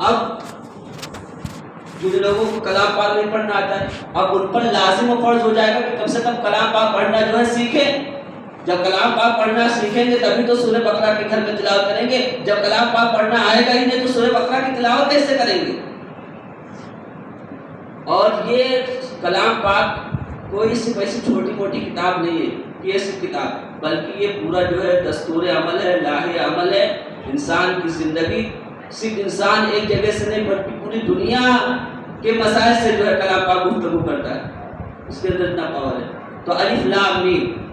اب جن لوگوں کو کلام پاک نہیں پڑھنا آتا ہے، اب ان پر لازم و فرض ہو جائے گا کہ کم سے کم کلام پاک پڑھنا جو ہے سیکھیں۔ جب کلام پاک پڑھنا سیکھیں گے تبھی تو سورہ بقرہ کے گھر میں تلاوت کریں گے۔ جب کلام پاک پڑھنا آئے گا ہی نہیں تو سورہ بقرہ کی تلاوت کیسے کریں گے؟ اور یہ کلام پاک کوئی صرف ایسی چھوٹی موٹی کتاب نہیں ہے کہ یہ صرف کتاب، بلکہ یہ پورا جو ہے دستور عمل ہے، لاہ عمل ہے۔ انسان کی زندگی صرف انسان ایک جگہ سے نہیں بلکہ پوری دنیا کے مسائل سے جو ہے کلام پاک گفتگو کرتا ہے، اس کے اندر اتنا پاور ہے۔ تو الف لام میم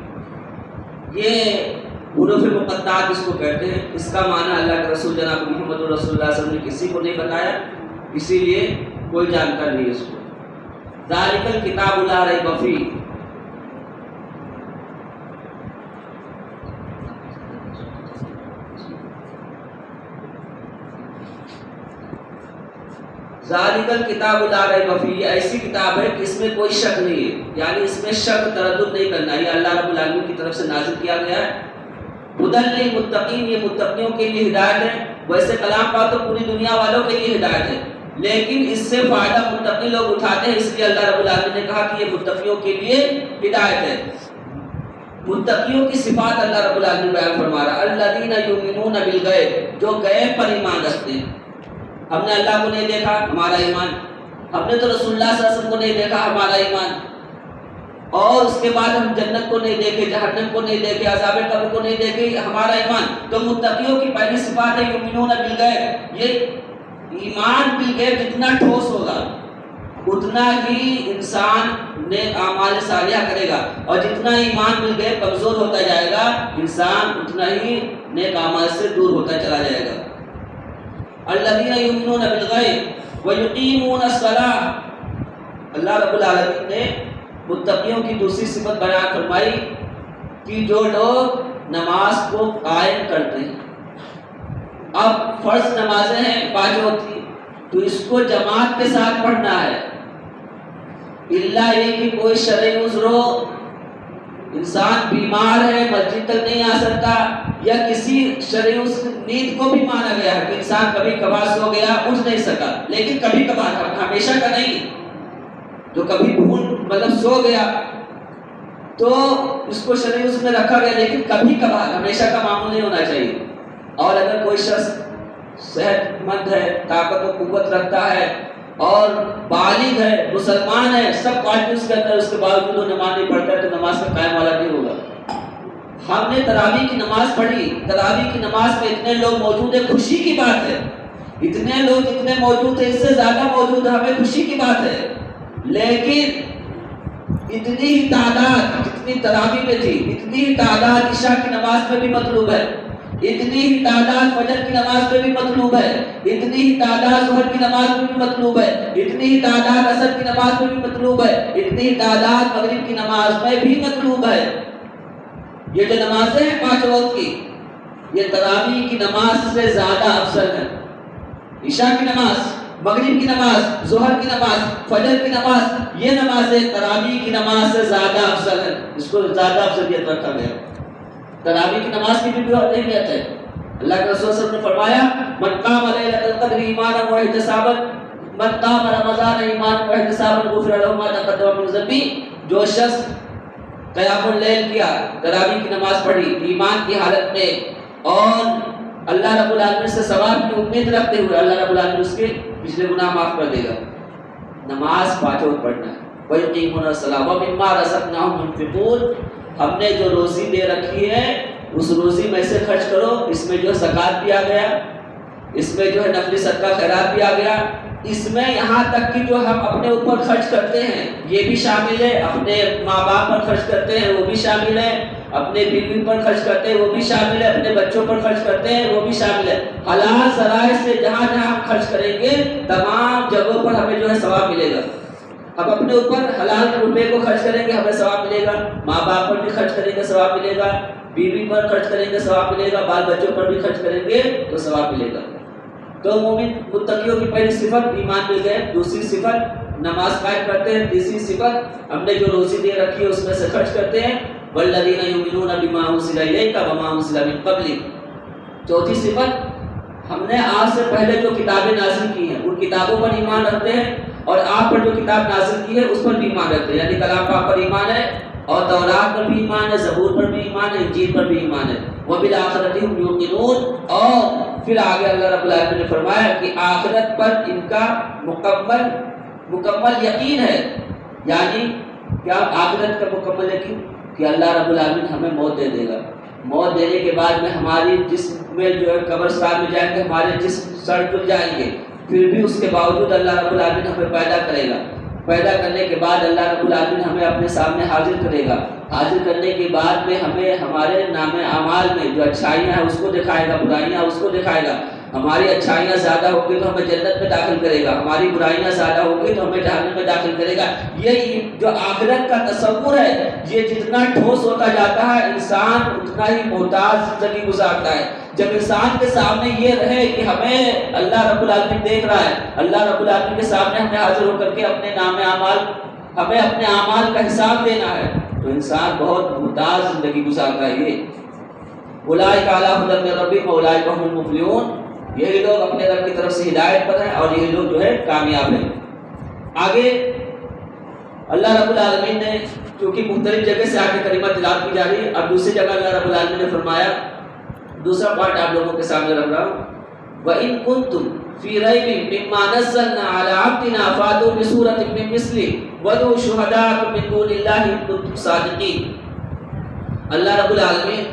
یہ حروف مقطعات اس کو کہتے ہیں۔ اس کا معنی اللہ کے رسول جناب محمد رسول اللہ صلی اللہ علیہ وسلم نے کسی کو نہیں بتایا، اسی لیے کوئی جانکار نہیں ہے اس کو۔ ذالک الکتاب لا ریب فیہ، ذالک الکتاب لا ریب فیہ، یہ ایسی کتاب ہے کہ اس میں کوئی شک نہیں ہے، یعنی اس میں شک تردد نہیں کرنا، یہ اللہ رب العالمین کی طرف سے نازل کیا گیا ہے۔ ہدی للمتقین، یہ متقیوں کے لیے ہدایت ہے۔ ویسے کلام پاک تو پوری دنیا والوں کے لیے ہدایت ہے، لیکن اس سے فائدہ متقی لوگ اٹھاتے ہیں، اس لیے اللہ رب العالمین نے کہا کہ یہ متقیوں کے لیے ہدایت ہے۔ متقیوں کی صفات اللہ رب العالمین بیان فرما رہا ہے، الذین یؤمنون بالغیب، جو غیب پر ایمان رکھتے ہیں۔ ہم نے اللہ کو نہیں دیکھا، ہمارا ایمان۔ ہم نے تو رسول اللہ صلی اللہ علیہ وسلم کو نہیں دیکھا، ہمارا ایمان۔ اور اس کے بعد ہم جنت کو نہیں دیکھے، جہنم کو نہیں دیکھے، عذاب قبر کو نہیں دیکھے، ہمارا ایمان۔ تو متقیوں کی پہلی صفات ہے یؤمنون بالغیب۔ یہ ایمان بالغیب جتنا ٹھوس ہوگا اتنا ہی انسان نیک اعمال صالحہ کرے گا، اور جتنا ایمان بالغیب کمزور ہوتا جائے گا انسان اتنا ہی نیک اعمال سے دور ہوتا چلا جائے گا۔ الذین یؤمنون بالغیب ویقیمون الصلاۃ، اللہ رب العالمین نے متقیوں کی دوسری صفت بیان فرمائی کہ جو لوگ نماز کو قائم کرتے ہیں۔ اب فرض نمازیں ہیں 5 ہوتی، تو اس کو جماعت کے ساتھ پڑھنا ہے، الا یہ کہ کوئی شرعی عذر ہو، انسان بیمار ہے مسجد تک نہیں آ سکتا، یا کسی شرعی عذر، نیند کو بھی مانا گیا ہے کہ انسان کبھی کبھار سو گیا اٹھ نہیں سکا، لیکن کبھی کبھار، ہمیشہ کا نہیں، جو کبھی بھول مطلب سو گیا تو اس کو شرعی عذر میں رکھا گیا، لیکن کبھی کبھار، ہمیشہ کا معمول نہیں ہونا چاہیے۔ اور اگر کوئی شخص صحت مند ہے، طاقت و قوت رکھتا ہے اور بالغ ہے، مسلمان ہے، سب کوالٹیز کے اندر، اس کے باوجود وہ نماز نہیں پڑھتا ہے تو نماز کا قائم والا نہیں ہوگا۔ ہم نے تراویح کی نماز پڑھی، تراویح کی نماز میں اتنے لوگ موجود ہیں، خوشی کی بات ہے، اتنے لوگ جتنے موجود ہیں اس سے زیادہ موجود ہیں، ہمیں خوشی کی بات ہے، لیکن اتنی ہی تعداد جتنی تراویح میں تھی اتنی ہی تعداد عشاء کی نماز میں بھی مطلوب ہے، اتنی ہی تعداد فجر کی نماز میں بھی مطلوب ہے، اتنی ہی تعداد ظہر کی نماز میں بھی مطلوب ہے، اتنی ہی تعداد عصر کی نماز میں بھی مطلوب ہے، اتنی ہی تعداد مغرب کی نماز میں بھی مطلوب ہے۔ یہ جو نمازیں ہیں 5 وقت کی، یہ تراویح کی نماز سے زیادہ افضل ہے۔ عشاء کی نماز، مغرب کی نماز، ظہر کی نماز، فجر کی نماز، یہ نمازیں تراویح کی نماز سے زیادہ افضل ہے، اس کو زیادہ افضلیت رکھا گیا۔ تراویح کی نماز کی بھی اہمیت ہے۔ اللہ کے رسول صلی اللہ علیہ وسلم نے فرمایا من قام لیلۃ القدر ایمانا واحتسابا، من قام رمضان ایمانا واحتسابا غفر له ما تقدم من ذنبه، جو شخص قیام اللیل کیا، تراویح کی نماز پڑھی ایمان کی حالت میں اور اللہ رب العالمین سے ثواب کی امید رکھتے ہوئے، اللہ رب العالمین اس کے پچھلے گناہ معاف کر دے گا۔ نماز 5 وقت پڑھنا ہے۔ وَيُقِيمُونَ الصَّلَاةَ وَمِمَّا رَزَقْنَاهُمْ يُنْفِقُونَ، ہم نے جو روزی دے رکھی ہے اس روزی میں سے خرچ کرو، اس میں جو زکوٰۃ بھی آ گیا، اس میں جو ہے نفلی صدقہ خیرات بھی آ گیا، اس میں یہاں تک کہ جو ہم اپنے اوپر خرچ کرتے ہیں یہ بھی شامل ہے، اپنے ماں باپ پر خرچ کرتے ہیں وہ بھی شامل ہے، اپنے بیوی پر خرچ کرتے ہیں وہ بھی شامل ہے، اپنے بچوں پر خرچ کرتے ہیں وہ بھی شامل ہے۔ حلال ذرائع سے جہاں جہاں ہم خرچ کریں گے تمام جگہوں پر ہمیں جو ہے ثواب ملے گا۔ ہم اپنے اوپر حلال روپے کو خرچ کریں گے ہمیں ثواب ملے گا، ماں باپ پر بھی خرچ کریں گے ثواب ملے گا، بیوی پر خرچ کریں گے ثواب ملے گا، بال بچوں پر بھی خرچ کریں گے تو ثواب ملے گا۔ تو مومن متقیوں کی پہلی صفت ایمان مل گئے، دوسری صفت نماز قائم کرتے ہیں، تیسری صفت ہم نے جو روزی دے رکھی ہے اس میں سے خرچ کرتے ہیں، والذین یؤمنون بما انزل الیک وما انزل من قبلک، چوتھی صفت ہم نے آپ سے پہلے جو کتابیں نازل کی ہیں ان کتابوں پر ایمان رکھتے ہیں، اور آپ پر جو کتاب نازل کی ہے اس پر بھی ایمان رکھتے ہیں، یعنی کلام پاک پر ایمان ہے، اور تورات پر بھی ایمان ہے، زبور پر بھی ایمان ہے، انجیل پر بھی ایمان ہے۔ وبالآخرۃ هم یوقنون، اور پھر آگے اللہ رب العالمین نے فرمایا کہ آخرت پر ان کا مکمل یقین ہے، یعنی کیا آخرت کا مکمل یقین کہ اللہ رب العالمین ہمیں موت دے دے گا، موت دینے کے بعد میں ہماری جسم میں جو ہے قبرستان میں جائیں گے، ہمارے جسم سڑ ٹل جائیں گے، پھر بھی اس کے باوجود اللہ رب العالمین ہمیں پیدا کرے گا، پیدا کرنے کے بعد اللہ رب العالمین ہمیں اپنے سامنے حاضر کرے گا، حاضر کرنے کے بعد میں ہمیں ہمارے نام اعمال میں جو اچھائیاں ہیں اس کو دکھائے گا، برائیاں اس کو دکھائے گا، ہماری اچھائیاں زیادہ ہوگی تو ہمیں جنت میں داخل کرے گا، ہماری برائیاں زیادہ ہوگی تو ہمیں جہنم میں داخل کرے گا۔ یہ جو آخرت کا تصور ہے، یہ جتنا ٹھوس ہوتا جاتا ہے انسان اتنا ہی محتاج زندگی گزارتا ہے۔ جب انسان کے سامنے یہ رہے کہ ہمیں اللہ رب العالمین دیکھ رہا ہے، اللہ رب العالمین کے سامنے ہمیں حاضر ہو کر کے اپنے نام اعمال، ہمیں اپنے اعمال کا حساب دینا ہے، تو انسان بہت محتاج زندگی گزارتا ہے۔ یہ اولئک علی ھدی من ربہم واولئک ھم المفلحون، یہی لوگ اپنے رب کی طرف سے ہدایت پر ہیں اور یہی لوگ جو ہے کامیاب ہیں۔ آگے اللہ رب العالمین نے چونکہ مختلف جگہ سے آگے کلمہ تلاوت کی جا رہی ہے، اب دوسری جگہ اللہ رب العالمین نے فرمایا، دوسرا پارٹ آپ لوگوں کے سامنے رکھ رہا ہوں، وَإِن كُنتُمْ فِي رَيْبٍ مِّمَّا نَزَّلْنَا عَلَىٰ عَبْدِنَا فَأْتُوا بِسُورَةٍ مِّن مِّثْلِهِ وَادْعُوا شُهَدَاءَكُم مِّن دُونِ اللَّهِ إِن كُنتُمْ صَادِقِينَ۔ اللہ رب العالمین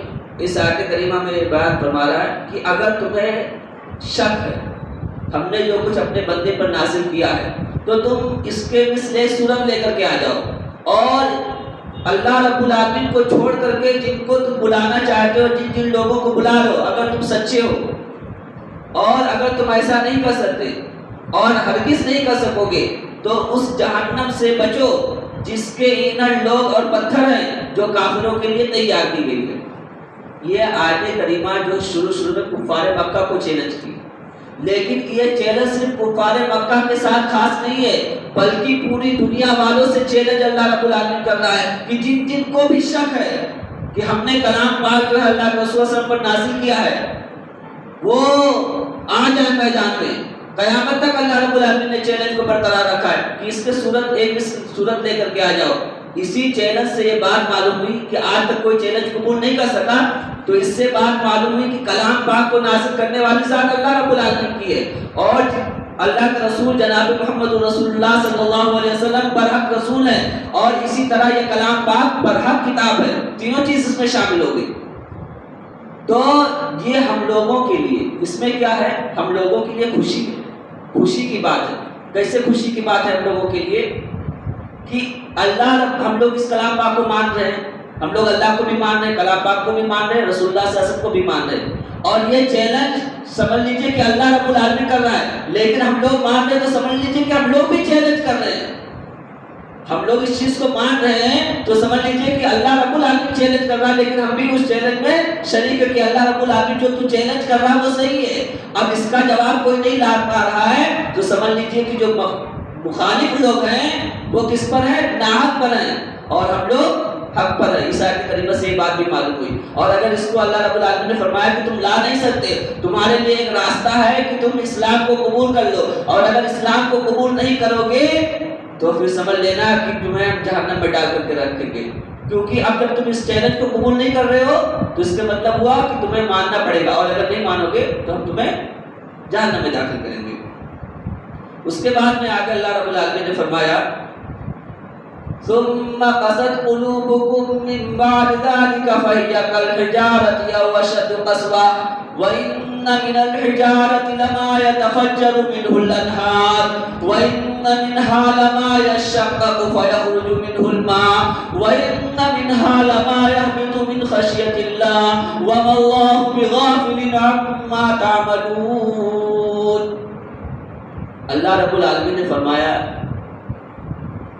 اس آیت کریمہ میں بیان فرما رہا ہے کہ اگر تمہیں شک ہے ہم نے جو کچھ اپنے بندے پر نازل کیا ہے تو تم اس کے مثل صورت لے کر کے آ جاؤ، اور اللہ رب العالمین کو چھوڑ کر کے جن کو تم بلانا چاہتے ہو، جن لوگوں کو بلا لو اگر تم سچے ہو، اور اگر تم ایسا نہیں کر سکتے اور ہرگز نہیں کر سکو گے تو اس جہنم سے بچو جس کے ایندھن لوگ اور پتھر ہیں جو کافروں کے لیے تیار کی گئی ہے۔ یہ آیت کریمہ جو شروع میں کفار مکہ کو چیلنج کی، لیکن یہ چیلنج صرف کفار مکہ کے ساتھ خاص نہیں ہے بلکہ پوری دنیا والوں سے چیلنج اللہ رب العالمین کر رہا ہے کہ جن کو بھی شک ہے کہ ہم نے کلام پاک جو ہے اللہ کے رسول صلی اللہ علیہ وسلم پر نازل کیا ہے وہ آ جائے میدان میں۔ قیامت تک اللہ رب العالمین نے چیلنج کو برقرار رکھا ہے کہ اس کے ایک صورت لے کر کے آ جاؤ۔ اسی چیلنج سے یہ بات معلوم ہوئی کہ آج تک کوئی چیلنج قبول نہیں کر سکا، تو اس سے بات معلوم ہوئی کہ کلام پاک کو نازل کرنے والی ذات اللہ رب العالمین کی ہے، اور اللہ کے رسول جناب محمد رسول اللہ صلی اللہ علیہ وسلم برحق رسول ہے، اور اسی طرح یہ کلام پاک برحق کتاب ہے، تینوں چیز اس میں شامل ہو گئی۔ تو یہ ہم لوگوں کے لیے اس میں کیا ہے، ہم لوگوں کے لیے خوشی کی بات ہے۔ کیسے خوشی کی بات ہے ہم لوگوں کے لیے کہ ہم لوگ اس کلام پاک کو مان رہے ہیں، ہم لوگ اللہ کو بھی مان رہے ہیں، کلام پاک کو بھی مان رہے ہیں، رسول اللہ صلی اللہ علیہ وسلم کو بھی مان رہے ہیں، اور یہ چیلنج سمجھ لیجئے کہ اللہ رب العالمین کر رہا ہے، لیکن ہم لوگ مان رہے ہیں تو سمجھ لیجئے کہ ہم لوگ بھی چیلنج کر رہے ہیں۔ ہم لوگ اس چیز کو مان رہے ہیں تو سمجھ لیجئے کہ اللہ رب العالمین چیلنج کر رہا ہے، لیکن ہم بھی اس چیلنج میں شریک ہے کہ اللہ رب العالمین جو تو چیلنج کر رہا ہے وہ صحیح ہے۔ اب اس کا جواب کوئی نہیں لا پا رہا ہے تو سمجھ لیجئے کہ جو مخالف لوگ ہیں وہ کس پر ہیں، ناحق پر ہیں، اور ہم لوگ حق پر ہے۔ عیسیٰ کے طریقے سے یہ بات بھی معلوم ہوئی، اور اگر اس کو اللہ رب العالمین نے فرمایا کہ تم لا نہیں سکتے، تمہارے لیے ایک راستہ ہے کہ تم اسلام کو قبول کر لو، اور اگر اسلام کو قبول نہیں کرو گے تو پھر سمجھ لینا کہ تمہیں ہم جہنم میں ڈال کر کے رکھیں گے، کیونکہ اب جب تم اس چیلنج کو قبول نہیں کر رہے ہو تو اس کا مطلب ہوا کہ تمہیں ماننا پڑے گا، اور اگر نہیں مانو گے تو ہم تمہیں جہنم میں داخل کریں گے۔ اس کے بعد میں آگے اللہ رب العالمین نے فرمایا ثم قست قلوبكم من بعد ذلك فهي كالحجارة أو أشد قسوة وإن من الحجارة لما يتفجر منه الأنهار وإن منها لما يشقق فيخرج منه الماء وإن منها لما يهبط من خشية الله وما الله بغافل عما تعملون۔ اللہ رب العالمین نے فرمایا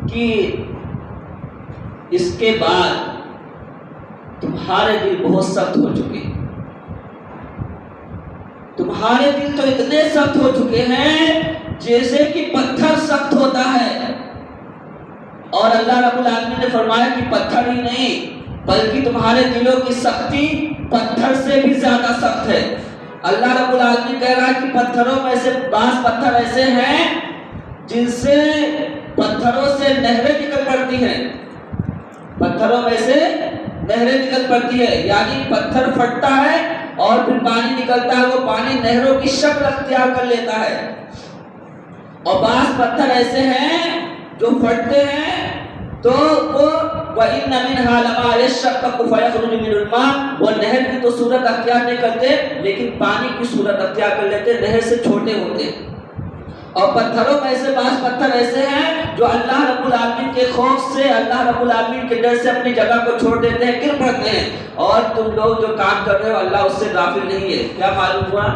کہ اس کے بعد تمہارے دل بہت سخت ہو چکے، تمہارے دل تو اتنے سخت ہو چکے ہیں جیسے کہ پتھر سخت ہوتا ہے، اور اللہ رب العالمین نے فرمایا کہ پتھر ہی نہیں بلکہ تمہارے دلوں کی سختی پتھر سے بھی زیادہ سخت ہے۔ اللہ رب العالمین کہہ رہا ہے کہ پتھروں میں سے بعض پتھر ایسے ہیں جن سے پتھروں سے نہریں نکل پڑتی ہیں، پتھروں میں سے نہریں نکل پڑتی ہے، یعنی پتھر پھٹتا ہے اور پھر پانی نکلتا ہے، وہ پانی نہروں کی شکل اختیار کر لیتا ہے۔ اور بعض پتھر ایسے ہیں جو پھٹتے ہیں تو وہ وَإِنَّ مِنْهَا لَمَا يَشَّقَّقُ فَيَخْرُجُ مِنْهُ الْمَاءُ، وہ نہر کی تو صورت اختیار نہیں کرتے لیکن پانی کی صورت اختیار کر لیتے، نہر سے چھوٹے ہوتے ہیں۔ اور پتھروں میں سے بعض پتھر ایسے ہیں جو اللہ رب العالمین کے خوف سے، اللہ رب العالمین کے ڈر سے اپنی جگہ کو چھوڑ دیتے ہیں، گر پڑتے ہیں، اور تم لوگ جو کام کر رہے ہو اللہ اس سے غافل نہیں ہے۔ کیا معلوم ہوا؟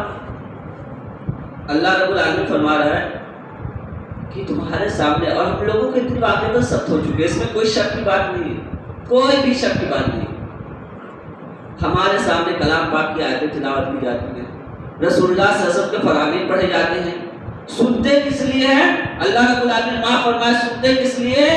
اللہ رب العالمین فرما رہا ہے کہ تمہارے سامنے، اور ہم لوگوں کے دل واقعی تو سخت ہو چکے، اس میں کوئی شک کی بات نہیں ہے، کوئی بھی شک کی بات نہیں۔ ہمارے سامنے کلام پاک کی آیتیں تلاوت کی جاتی ہیں، رسول اللہ صلی اللہ علیہ وسلم کے فرامین پڑھے جاتے ہیں، سنتے کس لیے ہیں؟ اللہ رب العالمین معاف فرمائے، سنتے کس لیے؟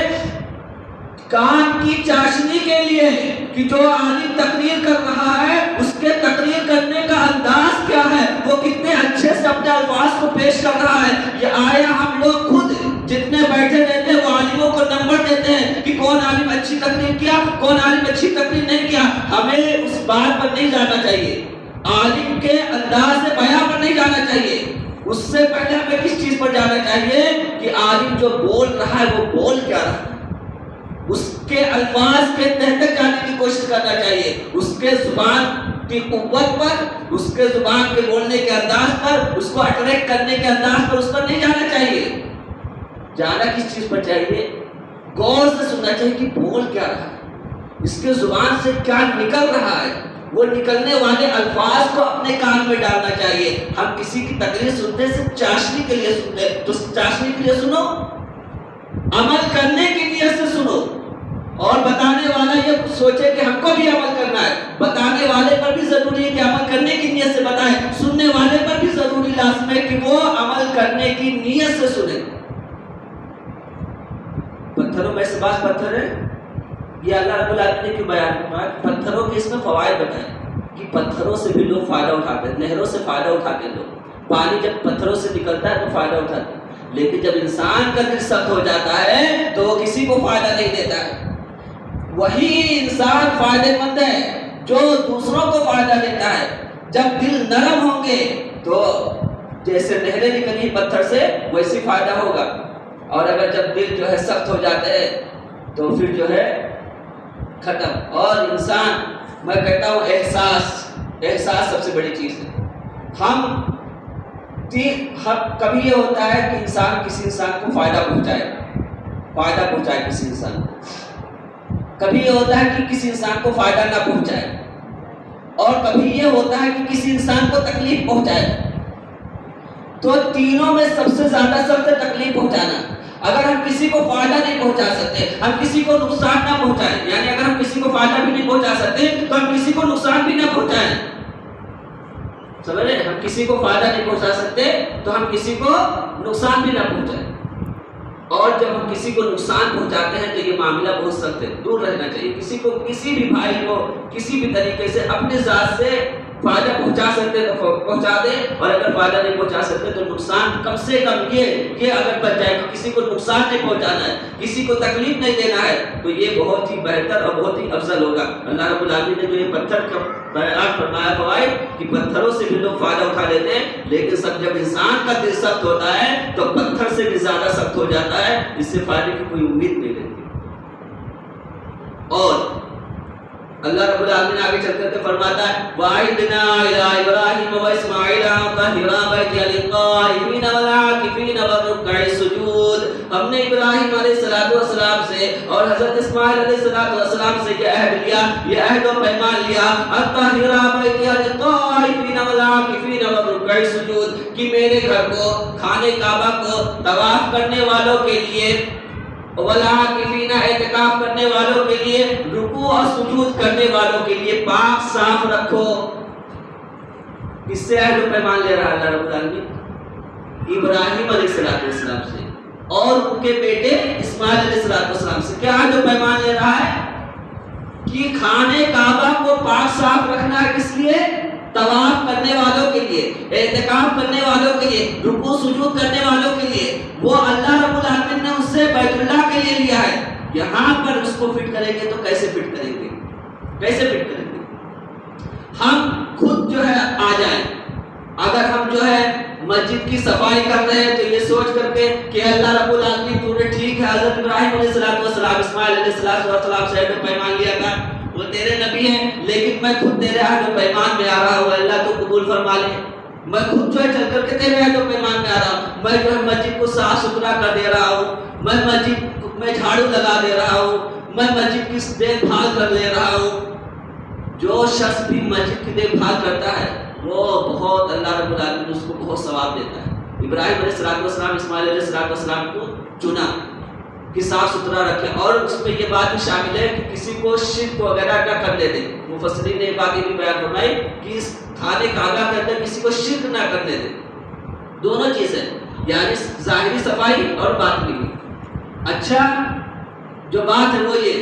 کان کی چاشنی کے لیے، کہ جو عالم تقریر کر رہا ہے اس کے تقریر کرنے کا انداز کیا ہے، وہ کتنے اچھے سے اپنے الفاظ کو پیش کر رہا ہے۔ یہ آیا ہم لوگ خود جتنے بیٹھے رہتے ہیں وہ عالموں کو نمبر دیتے ہیں کہ کون عالم اچھی تقریر کیا، کون عالم اچھی تقریر نہیں کیا۔ ہمیں اس بات پر نہیں جانا چاہیے، عالم کے انداز بیان پر نہیں جانا چاہیے، اس سے پہلے ہمیں کس چیز پر جانا چاہیے کہ عالم جو بول رہا ہے وہ بول کیا رہا ہے، اس کے الفاظ کے تحت جانے کی کوشش کرنا چاہیے، اس کے زبان کی قوت پر، اس کے زبان کے بولنے کے انداز پر، اس کو اٹریکٹ کرنے کے انداز پر، اس پر نہیں جانا چاہیے۔ جانا کس چیز پر چاہیے؟ غور سے سننا چاہیے کہ بول کیا رہا ہے، اس کے زبان سے کیا نکل رہا ہے، وہ نکلنے والے الفاظ کو اپنے کان میں ڈالنا چاہیے۔ ہم کسی کی تقریر سنتے صرف چاشنی کے لیے سنتے، تو چاشنی کے لیے سنو، عمل کرنے کی نیت سے سنو، اور بتانے والا یہ سوچے کہ ہم کو بھی عمل کرنا ہے، بتانے والے پر بھی ضروری ہے کہ عمل کرنے کی نیت سے بتائے، سننے والے پر بھی ضروری لازم ہے کہ وہ عمل کرنے کی نیت سے سنے۔ پتھروں میں سے بعض پتھر ہے، یہ اللہ رب العالمین نے کیوں بیان کیا؟ پتھروں کے اس میں فوائد بتائے کہ پتھروں سے بھی لوگ فائدہ اٹھاتے ہیں، نہروں سے فائدہ اٹھاتے ہیں لوگ، پانی جب پتھروں سے نکلتا ہے تو فائدہ اٹھاتے ہیں، لیکن جب انسان کا دل سخت ہو جاتا ہے تو وہ کسی کو فائدہ نہیں دیتا ہے۔ وہی انسان فائدہ مند ہے جو دوسروں کو فائدہ دیتا ہے۔ جب دل نرم ہوں گے تو جیسے نہریں نکلی پتھر سے ویسی فائدہ ہوگا، اور اگر جب دل جو ہے سخت ہو جاتے ہیں تو پھر جو ہے ختم۔ اور انسان، میں کہتا ہوں احساس سب سے بڑی چیز ہے۔ ہم کبھی یہ ہوتا ہے کہ انسان کسی انسان کو فائدہ پہنچائے کسی انسان کو، کبھی یہ ہوتا ہے کہ کسی انسان کو فائدہ نہ پہنچائے، اور کبھی یہ ہوتا ہے کہ کسی انسان کو تکلیف پہنچائے۔ تو تینوں میں سب سے زیادہ سخت تکلیف پہنچانا۔ اگر ہم کسی کو فائدہ نہیں پہنچا سکتے، ہم کسی کو نقصان نہ پہنچائیں، یعنی اگر ہم کسی کو فائدہ بھی نہیں پہنچا سکتے تو ہم کسی کو نقصان بھی نہ پہنچائیں، سمجھ رہے؟ ہم کسی کو فائدہ نہیں پہنچا سکتے تو ہم کسی کو نقصان بھی نہ پہنچائیں، اور جب ہم کسی کو نقصان پہنچاتے ہیں تو یہ معاملہ بہت سخت ہے، دور رہنا چاہیے۔ کسی کو، کسی بھی بھائی کو کسی بھی طریقے سے اپنی ذات سے فائدہ پہنچا سکتے تو پہنچا دے، اور اگر فائدہ نہیں پہنچا سکتے تو نقصان کم سے کم یہ اگر بچ جائے کہ کسی کو نقصان نہیں پہنچانا ہے، کسی کو تکلیف نہیں دینا ہے، تو یہ بہت ہی بہتر اور بہت ہی افضل ہوگا۔ اللہ رب العالمین نے جو یہ پتھر کا بیان فرمایا فوائد کہ پتھروں سے بھی لوگ فائدہ اٹھا لیتے ہیں، لیکن سب جب انسان کا دل سخت ہوتا ہے تو پتھر سے بھی زیادہ سخت ہو جاتا ہے، اس سے فائدے کی کوئی امید نہیں رہتی۔ اور اللہ رب العالمین آگے چلتے ہوئے فرماتا ہے وَعِدْنَا إِلَىٰ إِبْرَاهِيمَ وَإِسْمَاعِيلَ أَن طَهِّرَا بَيْتِيَ لِلطَّائِفِينَ وَالْعَاكِفِينَ وَالرُّكَّعِ السُّجُودِ۔ ہم نے ابراہیم علیہ السلام سے اور حضرت اسماعیل علیہ السلام سے یہ عہد لیا، یہ عہد و پیمان لیا، أن طَهِّرَا بَيْتِيَ لِلطَّائِفِينَ وَالْعَاكِفِينَ وَالرُّكَّعِ السُّجُودِ، کہ میرے گھر کو، خانہ کعبہ کو طواف کرنے والوں کے لیے، والعاکفین اعتکاف کرنے والوں کے لیے، رکوع اور سجود کرنے والوں کے لیے پاک صاف رکھو۔ اس سے عہد و پیمان لے رہا اللہ رب العالمین ابراہیم علیہ السلام سے اور ان کے بیٹے اسماعیل علیہ السلام سے۔ کیا عہد و پیمان لے رہا ہے؟ کہ خانہ کعبہ کو پاک صاف رکھنا ہے، کس لیے؟ طواف کرنے والوں کے لیے، اعتکاف کرنے والوں کے لیے، رکوع سجود کرنے والوں کے لیے، وہ اللہ رب العالمین نے اس سے بیت اللہ کے لیے لیا ہے۔ یہاں پر اس کو فٹ کریں گے تو کیسے فٹ کریں گے؟ کیسے فٹ کریں گے؟ ہم خود جو ہے آ جائیں، اگر ہم جو ہے مسجد کی صفائی کر رہے ہیں تو یہ سوچ کر کے کہ اللہ رب العالمین تو نے ٹھیک ہے حضرت ابراہیم علیہ السلام، اسماعیل علیہ السلام سے عہد و پیمان لیا تھا، وہ تیرے نبی ہیں، لیکن میں خود تیرے عہد و پیمان میں آ رہا ہوں، اللہ تو قبول فرما لے۔ میں خود جو ہے چل کر کے تیرے عہد و پیمان میں آ رہا ہوں، میں جو ہے مسجد کو صاف ستھرا کر دے رہا ہوں، میں مسجد میں جھاڑو لگا دے رہا ہوں، میں مسجد کی دیکھ بھال کر لے رہا ہوں۔ جو شخص بھی مسجد کی دیکھ بھال کرتا ہے وہ بہت اللہ رب العالمین اس کو بہت ثواب دیتا ہے۔ ابراہیم علیہ السلام اسماعیل علیہ السلام کو چنا کہ صاف ستھرا رکھے، اور اس میں یہ بات بھی شامل ہے کہ کسی کو شرک وغیرہ نہ کرنے دیں۔ مفسرین نے یہ بات بھی بیان فرمائی کہ اس خانہ کعبہ کے اندر کسی کو شرک نہ کرنے دیں، دونوں چیزیں، یعنی ظاہری صفائی اور باطنی بھی۔ اچھا جو بات ہے وہ یہ،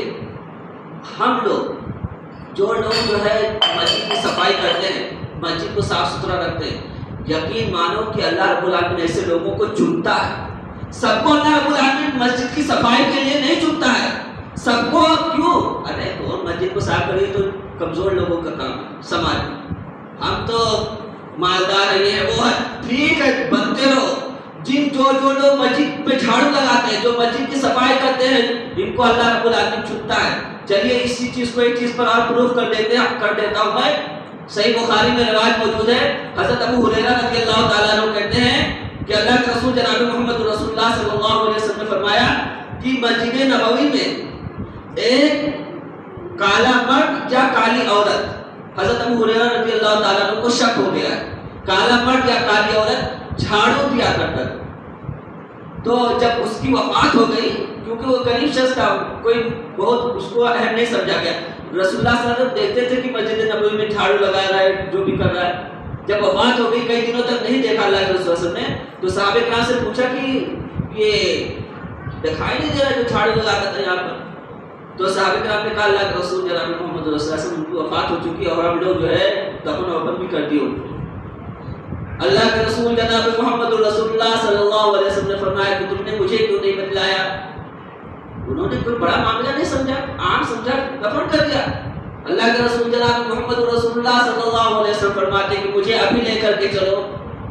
ہم لوگ جو ہے مسجد کی صفائی کرتے ہیں، مسجد کو صاف ستھرا رکھتے ہیں، یقین مانو کہ اللہ رب العالمین ایسے لوگوں کو چنتا ہے۔ سب کو اللہ رب العالمین مسجد کی صفائی کے لیے نہیں چنتا ہے، سب کو کیوں؟ ارے تو مسجد کو صاف کریے تو کمزور لوگوں کا کام ہے سماج میں، ہم تو مالدار ہیں، وہ ہے ٹھیک ہے، بنتے رہو۔ جو لوگ مسجد پہ جھاڑو لگاتے ہیں، جو مسجد کی صفائی کرتے ہیں، ان کو اللہ رب العالمین چنتا ہے۔ چلیے اسی چیز کو ایک چیز پر اور پروف کر دیتا ہوں میں۔ صحیح بخاری میں روایت موجود ہے، حضرت ابو ہریرہ رضی اللہ تعالیٰ عنہ کہتے ہیں کہ اللہ کے رسول جناب محمد رسول اللہ صلی اللہ علیہ وسلم نے فرمایا کہ مسجد نبوی میں ایک کالا مرد یا کالی عورت، حضرت ابو ہریرہ رضی اللہ تعالیٰ عنہ کو شک ہو گیا ہے، کالا مرد یا کالی عورت جھاڑو دیا کرتا تھا۔ تو جب اس کی وفات ہو گئی، کیونکہ وہ غریب شخص تھا، کوئی بہت اس کو اہم نہیں سمجھا گیا، رسول اللہ صلی اللہ علیہ وسلم دیکھتے تھے کہ مسجد نبوی میں جھاڑو لگا رہا ہے، جو بھی کر رہا ہے۔ جب وفات ہو گئی، کئی دنوں تک نہیں دیکھا اللہ کے رسول صلی اللہ علیہ وسلم نے، تو صحابہ کرام سے پوچھا کہ یہ دکھائی نہیں دے رہا جو جھاڑو لگاتا تھا یہاں پر؟ تو صحابہ کرام نے کہا اللہ کے رسول جناب محمد رسول اللہ صلی اللہ علیہ وسلم کی وفات ہو چکی ہے اور ہم لوگ جو ہے دفن وفن بھی کر دیے۔ اللہ کے رسول جناب محمد رسول اللہ صلی اللہ علیہ وسلم نے فرمایا کہ تم نے مجھے کیوں نہیں بتلایا؟ انہوں نے کوئی بڑا معاملہ نہیں سمجھا، عام سمجھا، دفن کر دیا۔ اللہ کے رسول جناب محمد رسول اللہ صلی اللہ علیہ وسلم فرماتے کہ مجھے ابھی لے کر کے چلو،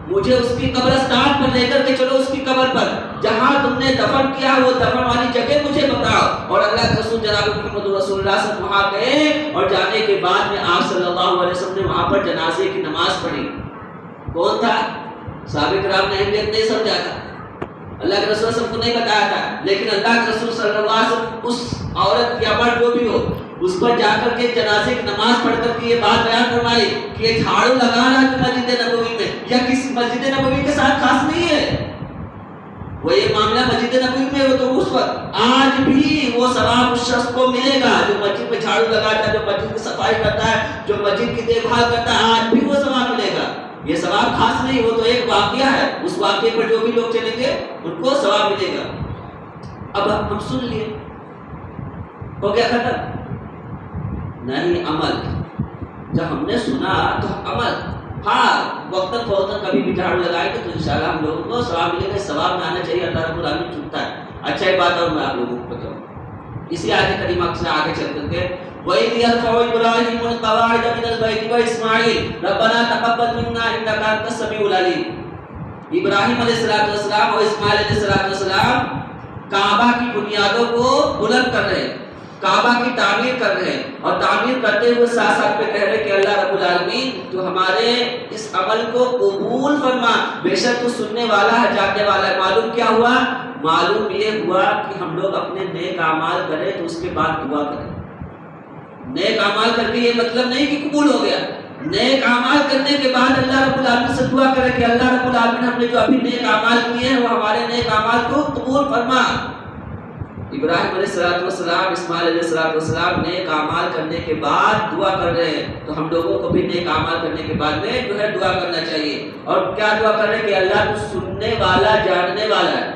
مجھے اس کی قبرستان پر لے کر کے چلو، اس کی قبر پر جہاں تم نے دفن کیا وہ دفن والی جگہ مجھے بتاؤ۔ اور اللہ کے رسول جناب محمد رسول اللہ صلی اللہ علیہ وسلم وہاں گئے، اور جانے کے بعد میں آپ صلی اللہ علیہ وسلم نے وہاں پر جنازے کی نماز پڑھی۔ کون تھا؟ صحابہ کرام نے اہمیت نہیں سمجھا تھا، اللہ کے رسول صلی اللہ علیہ وسلم کو نہیں بتایا تھا، لیکن اللہ کے رسول صلی اللہ علیہ وسلم اس عورت یا مرد جو بھی ہو اس پر جا کر کے جنازے کی نماز پڑھ کر کے یہ بات بیان فرمائی کہ یہ جھاڑو لگانا جو مسجد نبوی میں یا کسی مسجد نبوی کے ساتھ خاص نہیں ہے، وہ یہ معاملہ مسجد نبوی میں وہ تو اس وقت، آج بھی وہ ثواب اس شخص کو ملے گا جو مسجد میں جھاڑو لگاتا ہے، جو مسجد کی صفائی کرتا ہے، جو مسجد کی دیکھ بھال کرتا ہے، آج بھی وہ ثواب ملے گا۔ یہ ثواب خاص نہیں، وہ تو ایک واقعہ ہے، اس واقعے پر جو بھی لوگ چلیں گے ان کو ثواب ملے گا۔ اب ہم سن لیے، ہو گیا ختم؟ نہیں، عمل۔ جب ہم نے سنا تو عمل، ہاں وقتاً فوقتاً کبھی بھی جھاڑو لگائے گے تو انشاءاللہ ہم لوگوں کو ثواب ملے گا۔ ثواب میں آنا چاہیے، اللہ رب العالمین چنتا ہے۔ اچھا ایک بات اور میں آپ لوگوں کو بتاؤں، اسی آیت کریمہ سے آگے چل کر کے وَإِذْ يَرْفَعُ إِبْرَاهِيمُ الْقَوَاعِدَ مِنَ الْبَيْتِ وَإِسْمَاعِيلُ رَبَّنَا تَقَبَّلْ مِنَّا إِنَّكَ أَنْتَ السَّمِيعُ الْعَلِيمُ۔ ابراہیم علیہ السلام اور اسماعیل علیہ السلام کعبہ کی بنیادوں کو بلند کر رہے ہیں، کعبہ کی تعمیر کر رہے ہیں، اور تعمیر کرتے ہوئے ساتھ ساتھ پہ کہہ رہے کہ اللہ رب العالمین تو ہمارے اس عمل کو قبول فرما، بے شک تو سننے والا ہے، جاننے والا ہے۔ معلوم کیا ہوا؟ معلوم یہ ہوا کہ ہم لوگ اپنے نیک اعمال کریں تو اس کے بعد دعا کریں۔ نیک اعمال کر کے یہ مطلب نہیں کہ قبول ہو گیا، نیک اعمال کرنے کے بعد اللہ رب العالمین سے دعا کرے کہ اللہ رب العالمین ہم نے جو ابھی نیک اعمال کیے ہیں وہ ہمارے نیک اعمال کو قبول فرما۔ ابراہیم علیہ السلام اسماعیل علیہ السلام نیک اعمال کرنے کے بعد دعا کر رہے ہیں، تو ہم لوگوں کو بھی نیک اعمال کرنے کے بعد میں جو ہے دعا کرنا چاہیے۔ اور کیا دعا کر رہے ہیں کہ اللہ تو سننے والا، جاننے والا ہے۔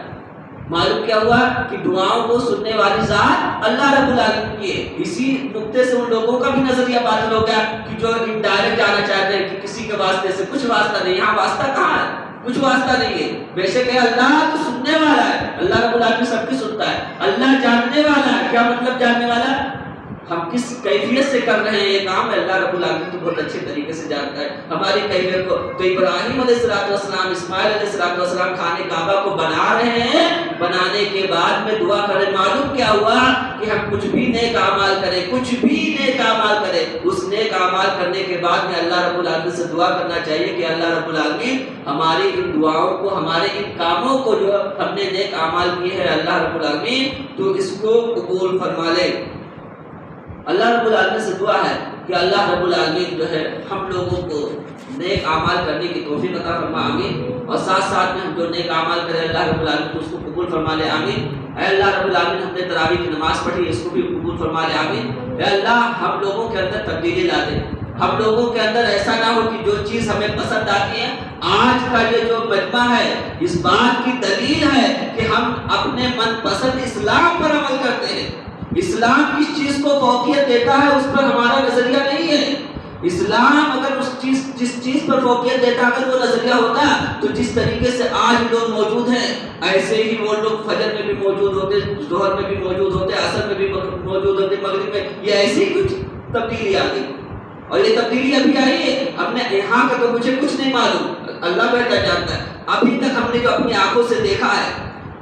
معلوم کیا ہوا کہ دعاؤں کو سننے والی ذات اللہ رب العالمین کی ہے. اسی نقطے سے ان لوگوں کا بھی نظریہ باطل ہو گیا کہ جو انڈائریکٹ جانا چاہتے ہیں کہ کسی کے واسطے سے کچھ واسطہ نہیں. یہاں واسطہ کہاں ہے؟ کچھ واسطہ نہیں ہے. بے شک ہے اللہ تو سننے والا ہے, اللہ رب العالمین سب کی سنتا ہے. اللہ جاننے والا ہے. کیا مطلب جاننے والا؟ ہم کس کیفیت سے کر رہے ہیں یہ کام, اللہ رب العالمین تو بہت اچھے طریقے سے جانتا ہے ہماری کیفیت کو. تو ابراہیم علیہ السلام, اسماعیل علیہ السلام خانے کعبہ کو بنا رہے ہیں, بنانے کے بعد میں دعا کریں. معلوم کیا ہوا کہ ہم کچھ بھی نیک اعمال کریں, کچھ بھی نیک اعمال کریں, اس نیک اعمال کرنے کے بعد میں اللہ رب العالمین سے دعا کرنا چاہیے کہ اللہ رب العالمین ہماری ان دعاؤں کو, ہمارے ان کاموں کو جو ہم نے نیک اعمال کیے ہیں اللہ رب العالمین تو اس کو قبول فرما لے. اللہ رب العالمین سے دعا ہے کہ اللہ رب العالمین جو ہے ہم لوگوں کو نیک اعمال کرنے کی توفیق عطا فرما, آمین. اور ساتھ ساتھ میں ہم جو نیک اعمال کریں اللہ رب العالمین تو اس کو قبول فرما لے, آمین. اے اللہ رب العالمین ہم نے تراویح کی نماز پڑھی اس کو بھی قبول فرما لے, آمین. اے اللہ ہم لوگوں کے اندر تبدیلی لا دے, ہم لوگوں کے اندر ایسا نہ ہو کہ جو چیز ہمیں پسند آتی ہے. آج کا یہ جو مجمع ہے اس بات کی دلیل ہے کہ ہم اپنے من پسند اسلام پر عمل کرتے ہیں. اسلام کس چیز کو فوقیت دیتا ہے اس پر ہمارا نظریہ نہیں ہے. اسلام اگر جس چیز پر فوقیت دیتا اگر وہ نظریہ ہوتا تو جس طریقے سے آج لوگ موجود ہیں ایسے ہی وہ لوگ فجر میں بھی موجود ہوتے, ظہر میں بھی موجود ہوتے, عصر میں بھی موجود ہوتے, مغرب میں. یہ ایسی کچھ تبدیلی آ گئی اور یہ تبدیلی ابھی آئی ہے. ہم نے یہاں کا تو مجھے کچھ نہیں معلوم, اللہ بہتر جانتا ہے. ابھی تک ہم نے جو اپنی آنکھوں سے دیکھا ہے,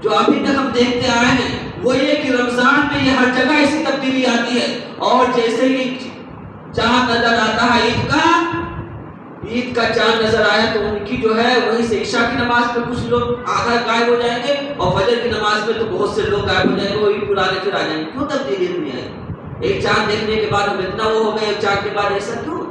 جو ابھی تک ہم دیکھتے آئے ہیں وہ یہ کہ رمضان میں یہ ہر جگہ ایسی تبدیلی آتی ہے. اور جیسے ہی چاند نظر آتا ہے عید کا چاند نظر آیا تو ان کی جو ہے وہیں سے عشاء کی نماز میں کچھ لوگ آدھا غائب ہو جائیں گے اور فجر کی نماز میں تو بہت سے لوگ غائب ہو جائیں گے, وہی پرانے پھر آ جائیں گے. کیوں تبدیلی نہیں آئی؟ ایک چاند دیکھنے کے بعد ہم اتنا وہ ہو گئے, ایک چاند کے بعد ایسا کیوں؟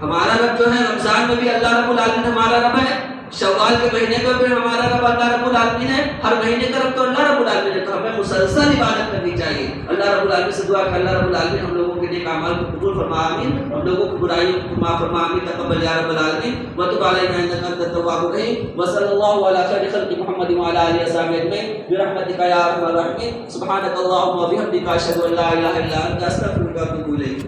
ہمارا رب جو ہے رمضان میں بھی اللہ رب العالمین ہمارا رب ہے, شوال کے مہینے میں بھی ہمارا رب اللہ رب العالمین ہے, ہر مہینے کا رب تو اللہ رب العالمین ہے. تو ہمیں مسلسل عبادت کرنی چاہیے. اللہ رب العالمین سے دعا کہ اللہ رب العالمین ہم لوگوں کے نیک اعمال کو قبول فرما, آمین. ہم لوگوں کی برائیوں کو معاف فرما, آمین. تقبل یا رب العالمین وتب علینا انک انت التواب الرحیم. وصلی اللہ علی خیر خلق محمد وعلی آلہ وصحبہ اجمعین برحمتک یا ارحم الراحمین. سبحانک اللہم وبحمدک اشہد ان لا الہ الا انت استغفرک واتوب الیک.